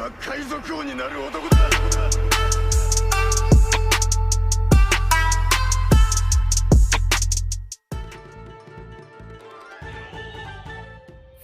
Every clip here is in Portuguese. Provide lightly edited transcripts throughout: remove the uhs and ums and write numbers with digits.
は海賊王になる男だ。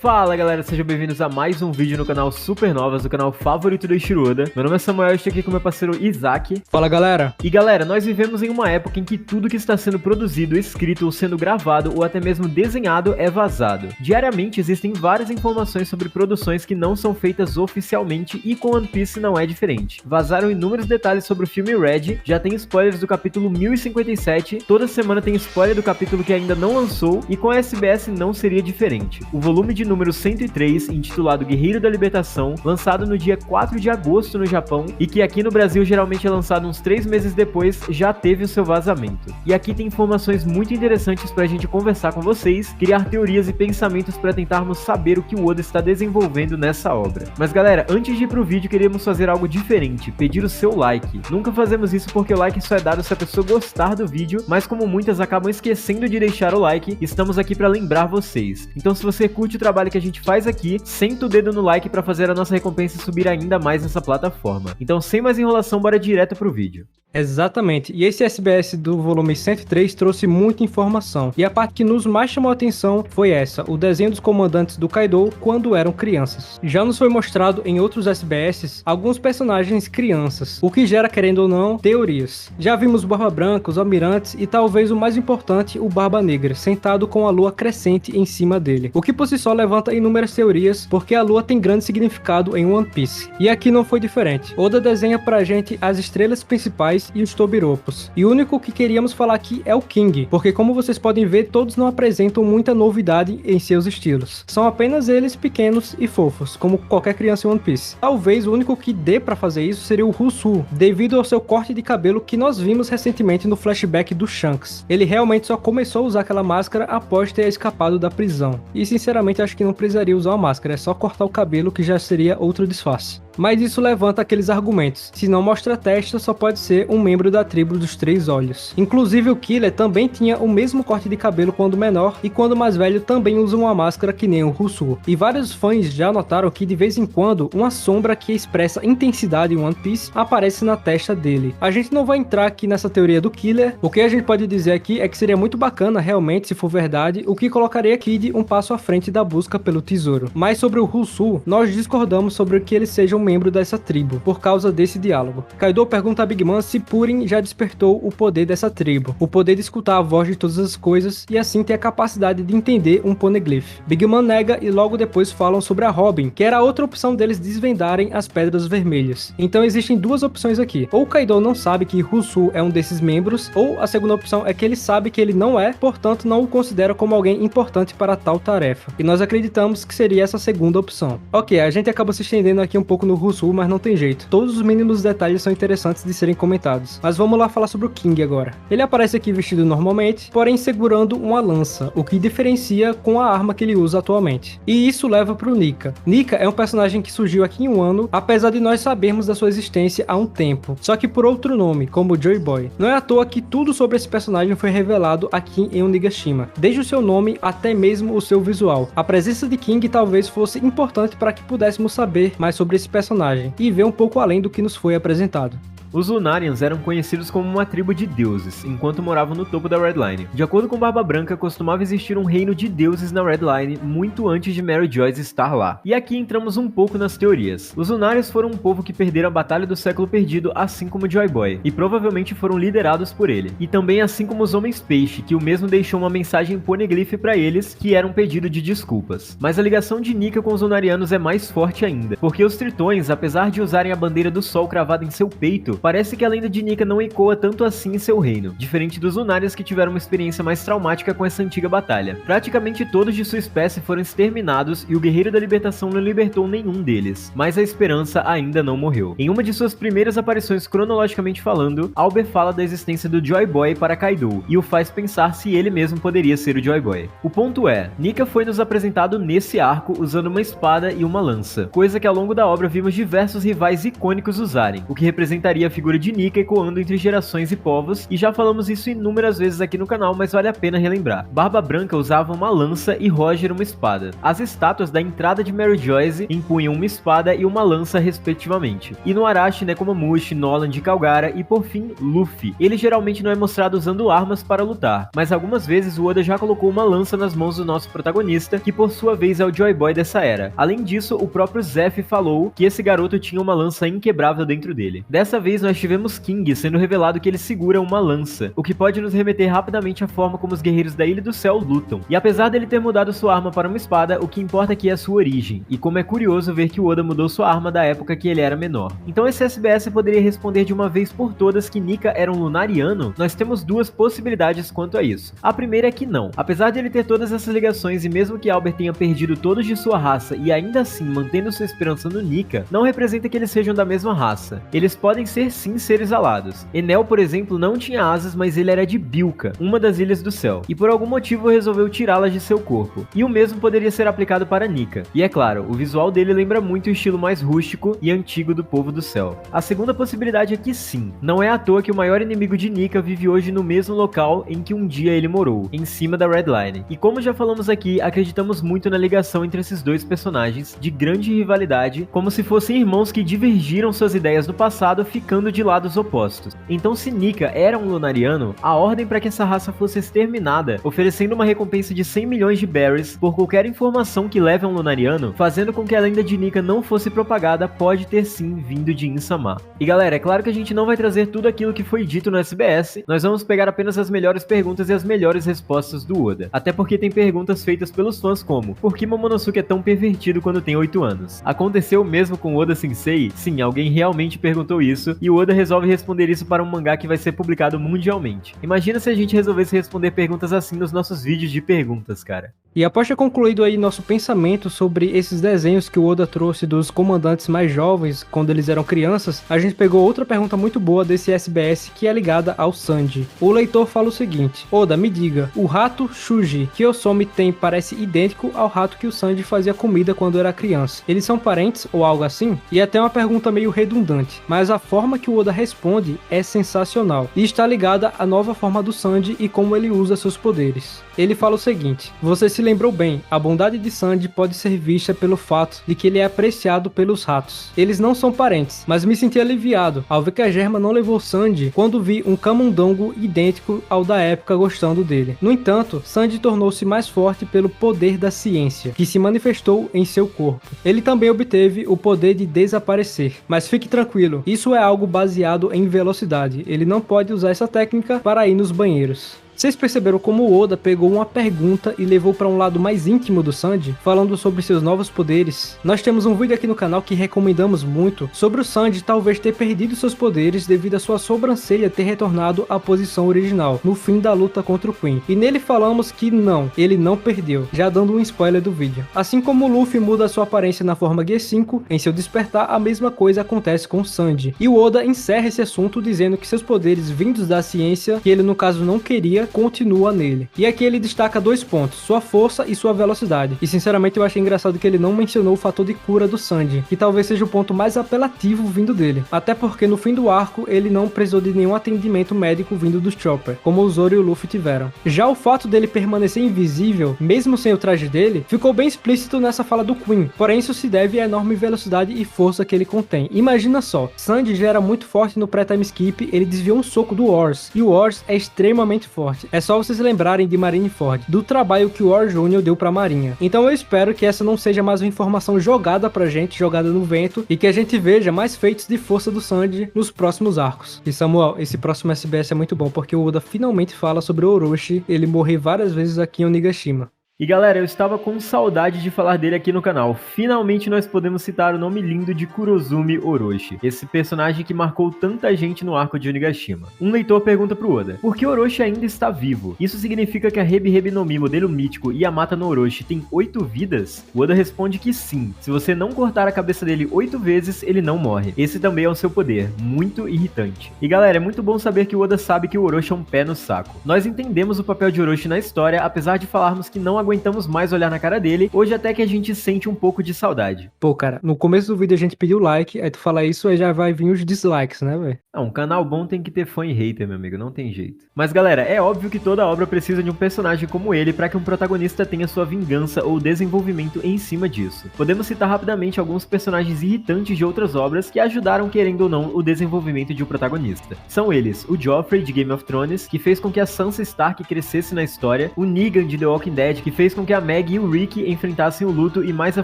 Fala galera, sejam bem-vindos a mais um vídeo no canal Supernovas, o canal favorito do Eiichiro Oda. Meu nome é Samuel e estou aqui com meu parceiro Isaac. Fala galera! E galera, nós vivemos em uma época em que tudo que está sendo produzido, escrito ou sendo gravado ou até mesmo desenhado é vazado. Diariamente existem várias informações sobre produções que não são feitas oficialmente e com One Piece não é diferente. Vazaram inúmeros detalhes sobre o filme Red, já tem spoilers do capítulo 1057, toda semana tem spoiler do capítulo que ainda não lançou e com a SBS não seria diferente. O volume de número 103, intitulado Guerreiro da Libertação, lançado no dia 4 de agosto no Japão, e que aqui no Brasil geralmente é lançado uns 3 meses depois, já teve o seu vazamento. E aqui tem informações muito interessantes pra gente conversar com vocês, criar teorias e pensamentos pra tentarmos saber o que o Oda está desenvolvendo nessa obra. Mas galera, antes de ir pro vídeo, queremos fazer algo diferente, pedir o seu like. Nunca fazemos isso porque o like só é dado se a pessoa gostar do vídeo, mas como muitas acabam esquecendo de deixar o like, estamos aqui pra lembrar vocês. Então se você curte o trabalho que a gente faz aqui, senta o dedo no like para fazer a nossa recompensa subir ainda mais nessa plataforma. Então, sem mais enrolação, bora direto pro vídeo. Exatamente, e esse SBS do volume 103 trouxe muita informação, e a parte que nos mais chamou a atenção foi essa, o desenho dos comandantes do Kaido quando eram crianças. Já nos foi mostrado em outros SBS alguns personagens crianças, o que gera, querendo ou não, teorias. Já vimos o Barba Branca, os almirantes e talvez o mais importante, o Barba Negra, sentado com a lua crescente em cima dele, o que por si só levanta inúmeras teorias, porque a lua tem grande significado em One Piece. E aqui não foi diferente. Oda desenha pra gente as estrelas principais e os Tobiropos. E o único que queríamos falar aqui é o King, porque como vocês podem ver, todos não apresentam muita novidade em seus estilos. São apenas eles pequenos e fofos, como qualquer criança em One Piece. Talvez o único que dê pra fazer isso seria o Rusu, devido ao seu corte de cabelo que nós vimos recentemente no flashback do Shanks. Ele realmente só começou a usar aquela máscara após ter escapado da prisão. E sinceramente acho que não precisaria usar uma máscara, é só cortar o cabelo que já seria outro disfarce. Mas isso levanta aqueles argumentos. Se não mostra a testa, só pode ser um membro da tribo dos Três Olhos. Inclusive o Killer também tinha o mesmo corte de cabelo quando menor, e quando mais velho também usa uma máscara que nem o Rusu. E vários fãs já notaram que de vez em quando, uma sombra que expressa intensidade em One Piece aparece na testa dele. A gente não vai entrar aqui nessa teoria do Killer, o que a gente pode dizer aqui é que seria muito bacana realmente se for verdade, o que colocaria Kid um passo à frente da busca pelo tesouro. Mas sobre o Rusu, nós discordamos sobre que ele seja um membro dessa tribo, por causa desse diálogo. Kaido pergunta a Big Mom se Purin já despertou o poder dessa tribo, o poder de escutar a voz de todas as coisas e assim ter a capacidade de entender um poneglyph. Big Mom nega e logo depois falam sobre a Robin, que era a outra opção deles desvendarem as Pedras Vermelhas. Então existem duas opções aqui. Ou Kaido não sabe que Rusu é um desses membros, ou a segunda opção é que ele sabe que ele não é, portanto não o considera como alguém importante para tal tarefa. E nós acreditamos que seria essa segunda opção. Ok, a gente acaba se estendendo aqui um pouco no Rusu, mas não tem jeito. Todos os mínimos detalhes são interessantes de serem comentados. Mas vamos lá falar sobre o King agora. Ele aparece aqui vestido normalmente, porém segurando uma lança, o que diferencia com a arma que ele usa atualmente. E isso leva pro Nika. Nika é um personagem que surgiu aqui em Wano, apesar de nós sabermos da sua existência há um tempo, só que por outro nome, como Joy Boy. Não é à toa que tudo sobre esse personagem foi revelado aqui em Onigashima, desde o seu nome até mesmo o seu visual. A presença de King talvez fosse importante para que pudéssemos saber mais sobre esse personagem e ver um pouco além do que nos foi apresentado. Os Lunarians eram conhecidos como uma tribo de deuses, enquanto moravam no topo da Red Line. De acordo com Barba Branca, costumava existir um reino de deuses na Red Line muito antes de Mary Joyce estar lá. E aqui entramos um pouco nas teorias. Os Lunarians foram um povo que perderam a Batalha do Século Perdido, assim como Joy Boy, e provavelmente foram liderados por ele. E também assim como os Homens Peixe, que o mesmo deixou uma mensagem poneglyph para eles, que era um pedido de desculpas. Mas a ligação de Nika com os Lunarianos é mais forte ainda, porque os Tritões, apesar de usarem a bandeira do sol cravada em seu peito, parece que a lenda de Nika não ecoa tanto assim em seu reino, diferente dos Lunarians que tiveram uma experiência mais traumática com essa antiga batalha. Praticamente todos de sua espécie foram exterminados e o Guerreiro da Libertação não libertou nenhum deles, mas a esperança ainda não morreu. Em uma de suas primeiras aparições cronologicamente falando, Albert fala da existência do Joy Boy para Kaido e o faz pensar se ele mesmo poderia ser o Joy Boy. O ponto é, Nika foi nos apresentado nesse arco usando uma espada e uma lança, coisa que ao longo da obra vimos diversos rivais icônicos usarem, o que representaria a figura de Nika ecoando entre gerações e povos, e já falamos isso inúmeras vezes aqui no canal, mas vale a pena relembrar. Barba Branca usava uma lança e Roger uma espada. As estátuas da entrada de Mary Joyce empunham uma espada e uma lança respectivamente. E no Arashi, Nekomamushi, Nolan de Calgara e por fim, Luffy. Ele geralmente não é mostrado usando armas para lutar, mas algumas vezes o Oda já colocou uma lança nas mãos do nosso protagonista, que por sua vez é o Joy Boy dessa era. Além disso, o próprio Zeff falou que esse garoto tinha uma lança inquebrável dentro dele. Dessa vez nós tivemos King sendo revelado que ele segura uma lança, o que pode nos remeter rapidamente à forma como os guerreiros da Ilha do Céu lutam. E apesar dele ter mudado sua arma para uma espada, o que importa aqui é a sua origem, e como é curioso ver que o Oda mudou sua arma da época que ele era menor. Então esse SBS poderia responder de uma vez por todas que Nika era um lunariano? Nós temos duas possibilidades quanto a isso. A primeira é que não. Apesar de ele ter todas essas ligações e mesmo que Albert tenha perdido todos de sua raça e ainda assim mantendo sua esperança no Nika, não representa que eles sejam da mesma raça. Eles podem ser sim seres alados. Enel, por exemplo, não tinha asas, mas ele era de Bilka, uma das Ilhas do Céu, e por algum motivo resolveu tirá-las de seu corpo. E o mesmo poderia ser aplicado para Nika. E é claro, o visual dele lembra muito o estilo mais rústico e antigo do povo do céu. A segunda possibilidade é que sim, não é à toa que o maior inimigo de Nika vive hoje no mesmo local em que um dia ele morou, em cima da Red Line. E como já falamos aqui, acreditamos muito na ligação entre esses dois personagens, de grande rivalidade, como se fossem irmãos que divergiram suas ideias no passado, ficando de lados opostos. Então se Nika era um lunariano, a ordem para que essa raça fosse exterminada, oferecendo uma recompensa de 100 milhões de berries por qualquer informação que leve a um lunariano, fazendo com que a lenda de Nika não fosse propagada, pode ter sim vindo de Insama. E galera, é claro que a gente não vai trazer tudo aquilo que foi dito no SBS, nós vamos pegar apenas as melhores perguntas e as melhores respostas do Oda. Até porque tem perguntas feitas pelos fãs como: por que Momonosuke é tão pervertido quando tem 8 anos? Aconteceu mesmo com o Oda Sensei? Sim, alguém realmente perguntou isso, e o Oda resolve responder isso para um mangá que vai ser publicado mundialmente. Imagina se a gente resolvesse responder perguntas assim nos nossos vídeos de perguntas, cara. E após ter concluído aí nosso pensamento sobre esses desenhos que o Oda trouxe dos comandantes mais jovens, quando eles eram crianças, a gente pegou outra pergunta muito boa desse SBS que é ligada ao Sanji. O leitor fala o seguinte: Oda, me diga, o rato Shuji que Osomi tem parece idêntico ao rato que o Sanji fazia comida quando era criança. Eles são parentes ou algo assim? E é até uma pergunta meio redundante, mas a forma que o Oda responde é sensacional e está ligada à nova forma do Sanji e como ele usa seus poderes. Ele fala o seguinte: você se lembrou bem, a bondade de Sanji pode ser vista pelo fato de que ele é apreciado pelos ratos. Eles não são parentes, mas me senti aliviado ao ver que a Germa não levou Sanji quando vi um camundongo idêntico ao da época gostando dele. No entanto, Sanji tornou-se mais forte pelo poder da ciência, que se manifestou em seu corpo. Ele também obteve o poder de desaparecer, mas fique tranquilo, isso é algo baseado em velocidade, ele não pode usar essa técnica para ir nos banheiros. Vocês perceberam como o Oda pegou uma pergunta e levou para um lado mais íntimo do Sanji, falando sobre seus novos poderes? Nós temos um vídeo aqui no canal que recomendamos muito sobre o Sanji talvez ter perdido seus poderes devido a sua sobrancelha ter retornado à posição original no fim da luta contra o Queen. E nele falamos que não, ele não perdeu, já dando um spoiler do vídeo. Assim como o Luffy muda sua aparência na forma G5, em seu despertar a mesma coisa acontece com o Sanji. E o Oda encerra esse assunto dizendo que seus poderes vindos da ciência, que ele no caso não queria, continua nele. E aqui ele destaca dois pontos, sua força e sua velocidade. E sinceramente eu achei engraçado que ele não mencionou o fator de cura do Sanji, que talvez seja o ponto mais apelativo vindo dele. Até porque no fim do arco ele não precisou de nenhum atendimento médico vindo do Chopper, como o Zoro e o Luffy tiveram. Já o fato dele permanecer invisível, mesmo sem o traje dele, ficou bem explícito nessa fala do Queen. Porém isso se deve à enorme velocidade e força que ele contém. Imagina só, Sanji já era muito forte no pré-time skip, ele desviou um soco do Wars, e o Wars é extremamente forte. É só vocês lembrarem de Marineford, do trabalho que o War Jr. deu pra Marinha. Então eu espero que essa não seja mais uma informação jogada pra gente, jogada no vento, e que a gente veja mais feitos de força do Sanji nos próximos arcos. E Samuel, esse próximo SBS é muito bom, porque o Oda finalmente fala sobre o Orochi, ele morrer várias vezes aqui em Onigashima. E galera, eu estava com saudade de falar dele aqui no canal. Finalmente nós podemos citar o nome lindo de Kurozumi Orochi, esse personagem que marcou tanta gente no arco de Onigashima. Um leitor pergunta pro Oda: por que Orochi ainda está vivo? Isso significa que a Hebi Hebi no Mi modelo mítico Yamata no Orochi tem 8 vidas? O Oda responde que sim, se você não cortar a cabeça dele 8 vezes, ele não morre. Esse também é o seu poder, muito irritante. E galera, é muito bom saber que o Oda sabe que o Orochi é um pé no saco. Nós entendemos o papel de Orochi na história, apesar de falarmos que não aguentamos aguentamos mais olhar na cara dele, hoje até que a gente sente um pouco de saudade. Pô, cara, no começo do vídeo a gente pediu like, aí tu fala isso, aí já vai vir os dislikes, né, velho? Um canal bom tem que ter fã e hater, meu amigo, não tem jeito. Mas galera, é óbvio que toda obra precisa de um personagem como ele para que um protagonista tenha sua vingança ou desenvolvimento em cima disso. Podemos citar rapidamente alguns personagens irritantes de outras obras que ajudaram, querendo ou não, o desenvolvimento de um protagonista. São eles, o Joffrey de Game of Thrones, que fez com que a Sansa Stark crescesse na história, o Negan de The Walking Dead, que fez com que a Meg e o Rick enfrentassem o luto e mais à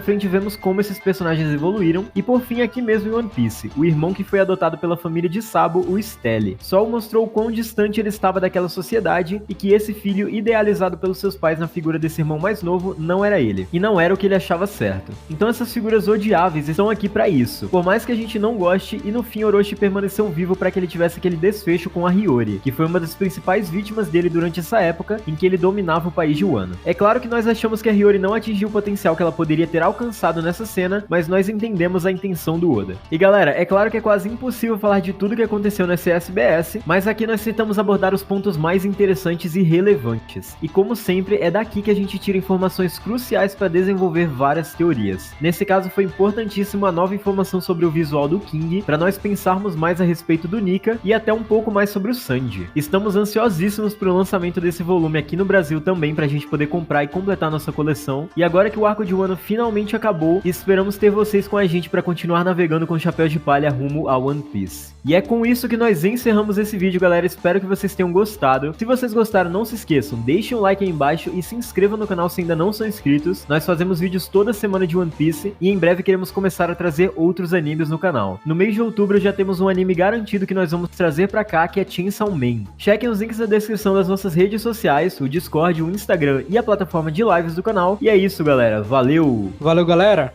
frente vemos como esses personagens evoluíram, e por fim aqui mesmo em One Piece, o irmão que foi adotado pela família de Sabo, o Stelly. Sol mostrou o quão distante ele estava daquela sociedade e que esse filho idealizado pelos seus pais na figura desse irmão mais novo não era ele, e não era o que ele achava certo. Então essas figuras odiáveis estão aqui pra isso, por mais que a gente não goste, e no fim Orochi permaneceu vivo para que ele tivesse aquele desfecho com a Hiyori, que foi uma das principais vítimas dele durante essa época em que ele dominava o país de Wano. É claro que nós achamos que a Hiyori não atingiu o potencial que ela poderia ter alcançado nessa cena, mas nós entendemos a intenção do Oda. E galera, é claro que é quase impossível falar de tudo que aconteceu nessa SBS, mas aqui nós tentamos abordar os pontos mais interessantes e relevantes. E como sempre, é daqui que a gente tira informações cruciais para desenvolver várias teorias. Nesse caso foi importantíssimo a nova informação sobre o visual do King, para nós pensarmos mais a respeito do Nika e até um pouco mais sobre o Sanji. Estamos ansiosíssimos pro lançamento desse volume aqui no Brasil também, pra gente poder comprar e completar nossa coleção. E agora que o arco de Wano finalmente acabou, esperamos ter vocês com a gente para continuar navegando com chapéu de palha rumo a One Piece. E é com isso que nós encerramos esse vídeo, galera. Espero que vocês tenham gostado. Se vocês gostaram, não se esqueçam, deixem um like aí embaixo e se inscrevam no canal se ainda não são inscritos. Nós fazemos vídeos toda semana de One Piece e em breve queremos começar a trazer outros animes no canal. No mês de outubro já temos um anime garantido que nós vamos trazer pra cá, que é Chainsaw Man. Chequem os links na descrição das nossas redes sociais, o Discord, o Instagram e a plataforma de lives do canal. E é isso, galera. Valeu! Valeu, galera!